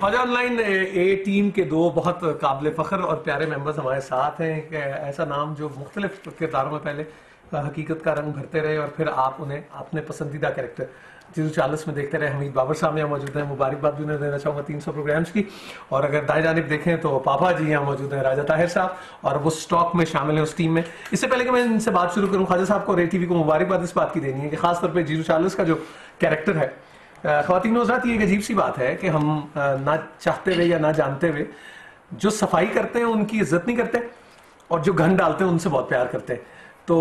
Khwaja online ए team के दो बहुत काबिल फ़ख्र और प्यारे मेंबर्स हमारे साथ हैं। ऐसा नाम जो मुख्तलिफ किरदारों में पहले हकीकत का रंग भरते रहे और फिर आप उन्हें अपने पसंदीदा कैरेक्टर जीरो 40 में देखते रहे। हमीद बाबर साहब यहाँ मौजूद हैं, मुबारकबाद भी उन्हें देना चाहूँगा 300 प्रोग्राम्स की। और अगर दाएं जानिब देखें तो पापा जी यहाँ मौजूद हैं, राजा ताहिर साहब, और वो स्टॉक में शामिल हैं उस टीम में। इससे पहले कि मैं इनसे बात शुरू करूँ, ख्वाजा साहब को और ATV को मुबारकबाद इस बात की देनी है कि खासतौर पर जीरो 40 का जो कैरेक्टर है, ख्वातीन हज़रात, ये एक अजीब सी बात है कि हम ना चाहते हुए या ना जानते हुए जो सफाई करते हैं उनकी इज्जत नहीं करते और जो घन डालते हैं उनसे बहुत प्यार करते हैं। तो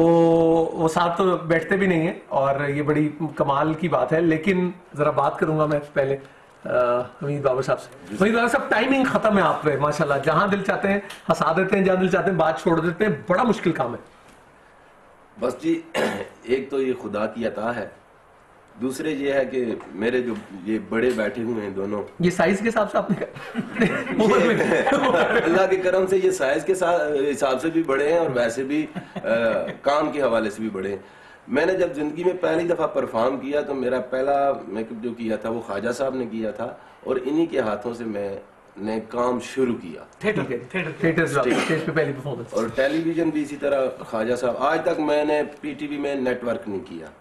वो साथ तो बैठते भी नहीं है और ये बड़ी कमाल की बात है। लेकिन जरा बात करूंगा मैं पहले हमीद बाबर साहब से। हमीद बाबर साहब, टाइमिंग खत्म है आप पे माशाल्लाह, जहां दिल चाहते हैं हंसा देते हैं, जहां दिल चाहते हैं बात छोड़ देते हैं, बड़ा मुश्किल काम है। बस जी, एक तो ये खुदा की अता है, दूसरे ये है कि मेरे जो ये बड़े बैठे हुए हैं दोनों, ये साइज के हिसाब से आपने अल्लाह के करम से ये साइज के हिसाब से भी बड़े हैं और वैसे भी काम के हवाले से भी बड़े हैं। मैंने जब जिंदगी में पहली दफा परफॉर्म किया तो मेरा पहला मेकअप जो किया था वो ख्वाजा साहब ने किया था और इन्हीं के हाथों से मैंने काम शुरू किया। स्टेज पे पहली परफॉर्मेंस। और टेलीविजन भी इसी तरह ख्वाजा साहब, आज तक मैंने PTV में नेटवर्क नहीं किया,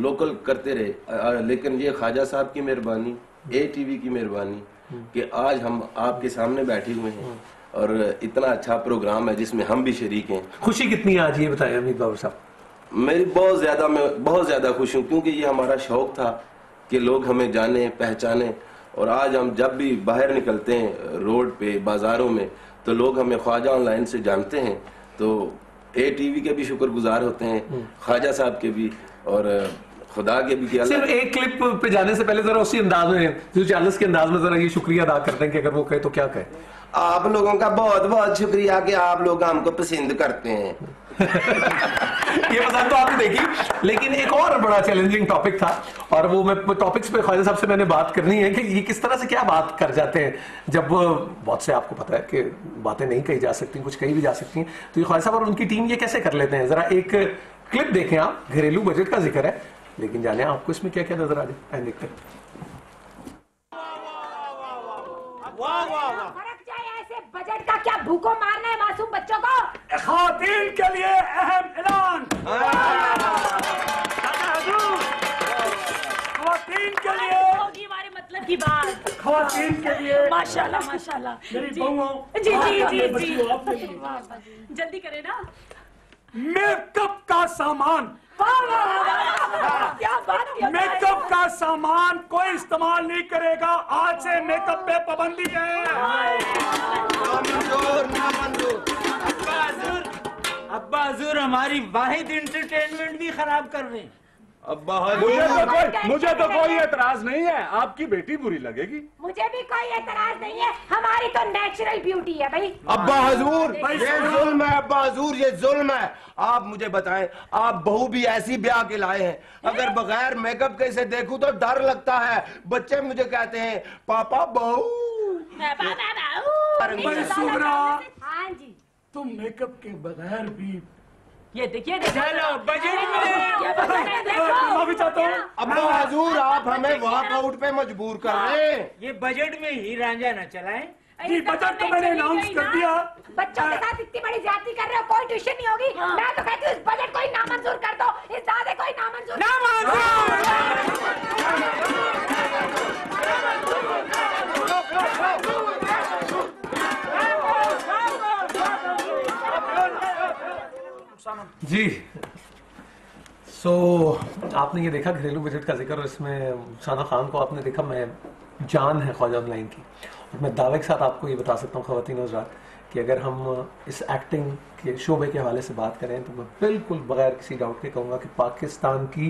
लोकल करते रहे, लेकिन ये ख्वाजा साहब की मेहरबानी, ATV की मेहरबानी कि आज हम आपके सामने बैठे हुए हैं और इतना अच्छा प्रोग्राम है जिसमें हम भी शरीक हैं। खुशी कितनी है आज, ये बताएं हमीद बाबर साहब। मेरी बहुत ज्यादा खुश हूँ, क्योंकि ये हमारा शौक था कि लोग हमें जाने पहचाने, और आज हम जब भी बाहर निकलते हैं रोड पे बाजारों में तो लोग हमें ख्वाजा ऑनलाइन से जानते हैं। तो ATV के भी शुक्रगुजार होते हैं, ख्वाजा साहब के भी और खुदा के भी। सिर्फ एक क्लिप पे जाने से पहले जरा उसी अंदाज में, जो 40 के अंदाज में जरा ये शुक्रिया अदा करते हैं कि अगर वो कहे तो क्या कहे। आप लोगों का बहुत बहुत शुक्रिया कि आप लोग हमको पसंद करते हैं। ये पसंद तो आपने देखी, लेकिन एक और बड़ा चैलेंजिंग टॉपिक था और वो मैं टॉपिक्स पे ख्वाजा साहब से मैंने बात करनी है कि ये किस तरह से क्या बात कर जाते हैं जब बहुत से, आपको पता है कि बातें नहीं कही जा सकती, कुछ कही भी जा सकती हैं, तो ये ख्वाजा साहब और उनकी टीम ये कैसे कर लेते हैं। जरा एक क्लिप देखें आप, घरेलू बजट का जिक्र है, लेकिन जाने आपको इसमें क्या क्या नजर आ जाए, देखते हैं। ऐसे बजट का क्या भूखो मारना है मासूम बच्चों को। ख़वातीन के लिए अहम ऐलान, ख़वातीन के लिए होगी हमारे मतलब की बात, ख़वातीन के लिए माशाल्लाह माशाल्लाह। मेरी बहुओं, जी जी जी जी, जल्दी करें ना। मेकअप का सामान, क्या बात, मेकअप का सामान कोई इस्तेमाल नहीं करेगा, आज से मेकअप पे पाबंदी है। अब्बा हजूर हमारी वाहिद इंटरटेनमेंट भी खराब कर रहे हैं। अब्बा मुझे तो कोई एतराज नहीं है, आपकी बेटी बुरी लगेगी। मुझे भी कोई एतराज नहीं है, हमारी तो नेचुरल ब्यूटी है भाई। अब्बा हजूर ये जुल्म है, अब्बा हजूर ये जुल्म है। आप मुझे बताएं, आप बहू भी ऐसी ब्याह के लाए हैं, अगर बगैर मेकअप के इसे देखूं तो डर लगता है। बच्चे मुझे कहते हैं पापा बहू। हाँ जी, तुम मेकअप के बगैर भी ये देखिए चलो बजट में माफी चाहता हूँ। अब्बा हजूर आप हमें वॉकआउट पे मजबूर कर रहे हैं। ये बजट में ही रांझा न चलाएं। जी बजट तो मैंने अनाउंस कर दिया। बच्चों के साथ इतनी बड़ी ज्यादती कर रहे हो, कोई ट्यूशन नहीं होगी। मैं तो कहती हूँ इस बजट को ही नामंजूर कर दो, इस दादे को ही नामंजूर। जी आपने ये देखा घरेलू बजट का जिक्र, और इसमें शाना खान को आपने देखा, मैं जान है ख्वाजा ऑनलाइन की, और मैं दावे के साथ आपको ये बता सकता हूँ ख़वातीन हज़रात कि अगर हम इस एक्टिंग के शोबे के हवाले से बात करें तो मैं बिल्कुल बगैर किसी डाउट के कहूँगा कि पाकिस्तान की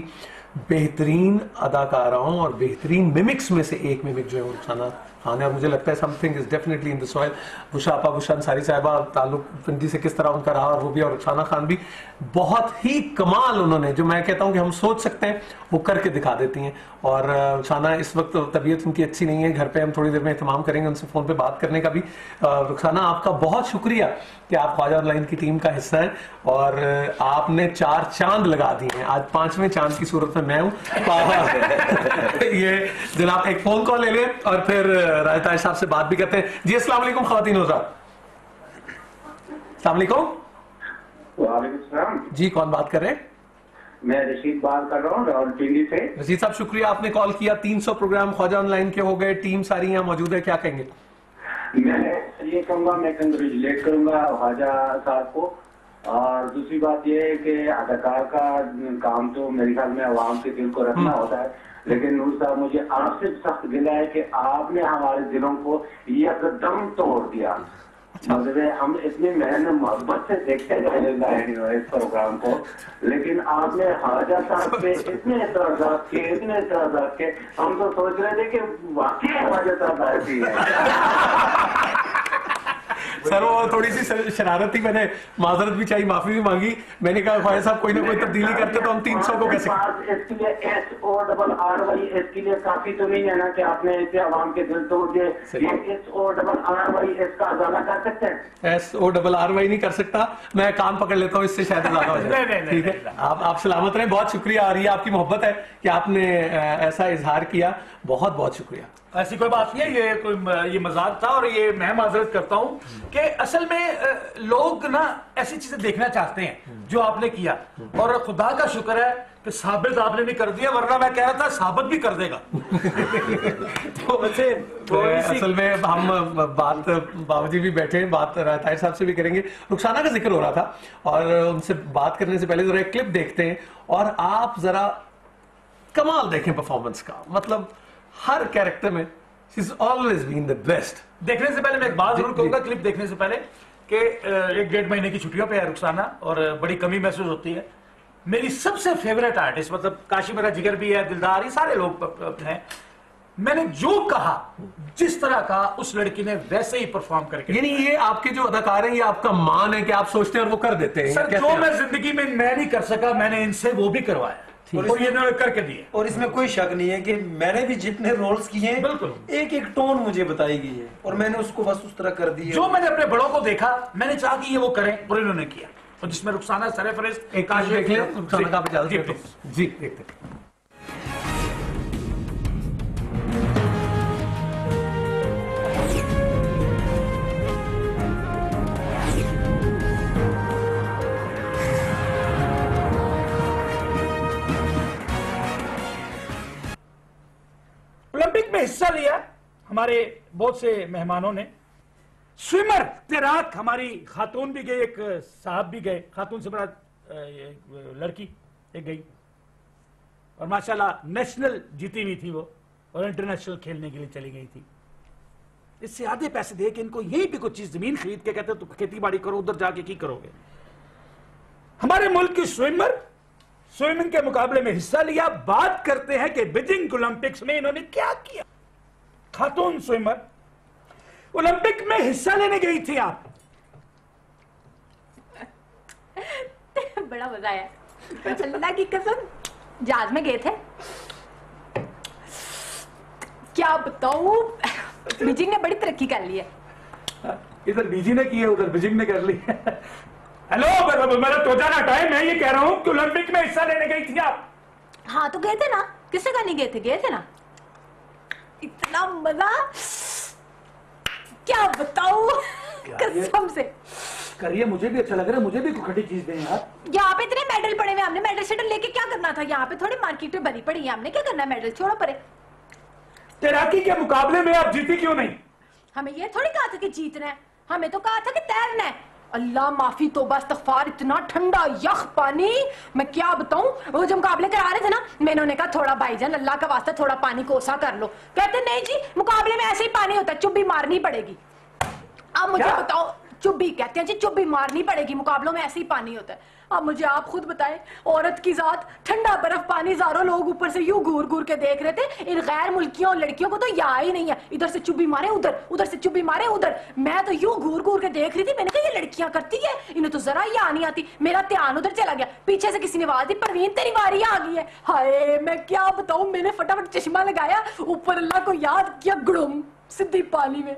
बेहतरीन अदाकाराओं और बेहतरीन मिमिक्स में से एक मिमिक जो है वो रुखसाना खान है। और मुझे लगता है something is definitely in the soil. बुशापा बुशा अंसारी साहिबा ताल्लुक पिंडी से किस तरह उनका रहा, और वो भी, और रुखसाना खान भी बहुत ही कमाल उन्होंने, जो मैं कहता हूँ कि हम सोच सकते हैं वो करके दिखा देती हैं। और रुखसाना इस वक्त तबीयत उनकी अच्छी नहीं है, घर पे हम थोड़ी देर में एहतमाम करेंगे उनसे फ़ोन पे बात करने का भी। रुखसाना आपका बहुत शुक्रिया कि आप ख्वाजा ऑनलाइन की टीम का हिस्सा हैं और आपने 4 चांद लगा दिए हैं। आज 5वें चांद की सूरत में मैं हूँ। ये जनाब एक फोन कॉल ले लें और फिर राज ताज साहब से बात भी करते हैं। जी अस्सलाम वालेकुम ख्वातीन हज़रात। अस्सलाम वालेकुम। वालेकुम सलाम। जी कौन बात कर रहे हैं? मैं रशीद बात कर रहा हूँ रावलपिंडी से। रशीद साहब शुक्रिया आपने कॉल किया। 300 प्रोग्राम ख्वाजा ऑनलाइन के हो गए, टीम सारी यहाँ मौजूद है, क्या कहेंगे? मैं ये कहूँगा, मैं कंग्रेचुलेट करूंगा ख्वाजा साहब को। और दूसरी बात ये है कि अदाकार का काम तो मेरे ख्याल में अवाम के दिल को रखना होता है, लेकिन नूर साहब मुझे आपसे सख्त गिला है कि आपने हमारे दिलों को एकदम तोड़ दिया। मतलब हम इतनी मेहनत मोहब्बत से देखते रहे इस प्रोग्राम को, लेकिन आपने ख्वाजा साहब पे इतने एतराज़ात किए, हम तो सोच रहे थे कि वाकई ख्वाजा साहब ऐसी है। सर वो थोड़ी सी शरारत थी, मैंने माजरत भी चाहिए, माफी भी मांगी। मैंने कहा ख्वाजा साहब कोई ना कोई तब्दीली करते तो हम 300 को कैसे। इसके लिए SORRY इसके लिए काफी तो नहीं है ना कि आपने इसे आवाम के दिल तोड़ दिए। SORRY इसका अजाला कर सकते हैं? SORRY नहीं कर सकता, मैं कान पकड़ लेता हूँ, इससे शायद ज्यादा हो जाए। ठीक है, आप सलामत रहें। बहुत शुक्रिया, आ रही है आपकी मोहब्बत है कि आपने ऐसा इजहार किया, बहुत बहुत शुक्रिया। ऐसी कोई बात नहीं है, ये मजाक था और ये मैं माजरत करता हूँ कि असल में लोग ना ऐसी चीजें देखना चाहते हैं जो आपने किया, और खुदा का शुक्र है कि साबित आपने भी कर दिया, वरना मैं कह रहा था साबित भी कर देगा। तो असल में हम बात बाबूजी भी बैठे हैं, बात ताहिर साहब से भी करेंगे। रुखसाना का जिक्र हो रहा था और उनसे बात करने से पहले जरा एक क्लिप देखते हैं और आप जरा कमाल देखें परफॉर्मेंस का। मतलब हर कैरेक्टर में she's always been the best। देखने से पहले मैं एक बात जरूर कहूंगा, क्लिप देखने से पहले, कि 1-1.5 महीने की छुट्टियों पे है रुखसाना और बड़ी कमी महसूस होती है। मेरी सबसे फेवरेट आर्टिस्ट, मतलब काशी मेरा जिगर भी है, दिलदार, ये सारे लोग हैं। मैंने जो कहा, जिस तरह का उस लड़की ने वैसे ही परफॉर्म करके। यानी ये आपके जो अदाकार हैं, ये आपका मान है कि आप सोचते हैं और वो कर देते हैं। सर जो मैं जिंदगी में मैं नहीं कर सका, मैंने इनसे वो भी करवाया और ये करके दिए। और इसमें कोई शक नहीं है कि मैंने भी जितने रोल्स किए हैं, बिल्कुल एक एक टोन मुझे बताई गई है और मैंने उसको बस उस तरह कर दिया। जो मैंने अपने बड़ों को देखा, मैंने चाहा कि ये वो करें और इन्होंने किया, और जिसमें रुखसाना सरफरेस्ट एक काश देख ले, रुखसाना का आप इजाजत देते हैं। जी देखते हैं। ओलंपिक में हिस्सा लिया हमारे बहुत से मेहमानों ने। स्विमर तैराक हमारी खातून भी गई, एक साहब भी गए, खातून से बड़ा लड़की एक गई, और माशाल्लाह नेशनल जीती हुई थी वो, और इंटरनेशनल खेलने के लिए चली गई थी। इससे आधे पैसे दे के इनको यही भी कुछ चीज जमीन खरीद के कहते तो खेती बाड़ी करो, उधर जाके की करोगे। हमारे मुल्क की स्विमर स्विमिंग के मुकाबले में हिस्सा लिया। बात करते हैं कि बीजिंग ओलंपिक्स में इन्होंने क्या किया। खातून स्विमर ओलंपिक में हिस्सा लेने गई थी आप। बड़ा मजा आया, अल्लाह की कसम। जहाज में गए थे, क्या बताऊं, बीजिंग ने बड़ी तरक्की कर ली है। इधर बीजी ने की है, उधर बीजिंग ने कर ली है। हेलो, मेरा तो जाना टाइम है। ये कह रहा हूं कि ओलंपिक में हिस्सा लेने गई थी आप। हाँ तो गए थे ना, किससे का नहीं गए थे, गए थे ना। इतना मजा, क्या बताऊं, कसम से। करिए, मुझे भी अच्छा लग रहा है, मुझे भी खड़ी चीज दें यार। यहाँ पे इतने मेडल पड़े हुए, हमने मेडल शेडल लेके क्या करना था। यहाँ पे थोड़ी मार्केट में भरी पड़ी है, हमने क्या करना है, मेडल छोड़ो परे। तैराकी के मुकाबले में आप जीती क्यों नहीं? हमें ये थोड़ी कहा था कि जीतना है, हमें तो कहा था कि तैरना है। अल्लाह माफी, तौबा इस्तगफार, इतना ठंडा यख पानी, मैं क्या बताऊं। वो जब मुकाबले करा रहे थे ना, मैंने उन्हें कहा थोड़ा भाईजान अल्लाह का वास्ता थोड़ा पानी कोसा कर लो। कहते नहीं जी, मुकाबले में ऐसे ही पानी होता है, चुब्बी मारनी पड़ेगी। अब मुझे बताओ, चुब्बी कहते हैं जी, चुब्बी मारनी पड़ेगी, मुकाबलों में ऐसे ही पानी होता है। अब मुझे आप खुद बताएं, औरत की जात, ठंडा बर्फ पानी, हजारों लोग ऊपर से यूं घूर घूर के देख रहे थे। इन गैर मुल्कियों और लड़कियों को तो यहाँ ही नहीं है, इधर से चुब्बी मारे उधर, उधर से चुब्बी मारे उधर। मैं तो यूं घूर घूर के देख रही थी, मैंने कहा ये लड़कियां करती है, इन्हें तो जरा यहाँ नहीं आती। मेरा ध्यान उधर चला गया, पीछे से किसी ने आवाज दी, परवीन तेरी बारी आ गई है। हाय मैं क्या बताऊं, मैंने फटाफट चश्मा लगाया, ऊपर अल्लाह को याद किया, गुड़ुम सीधी पानी में।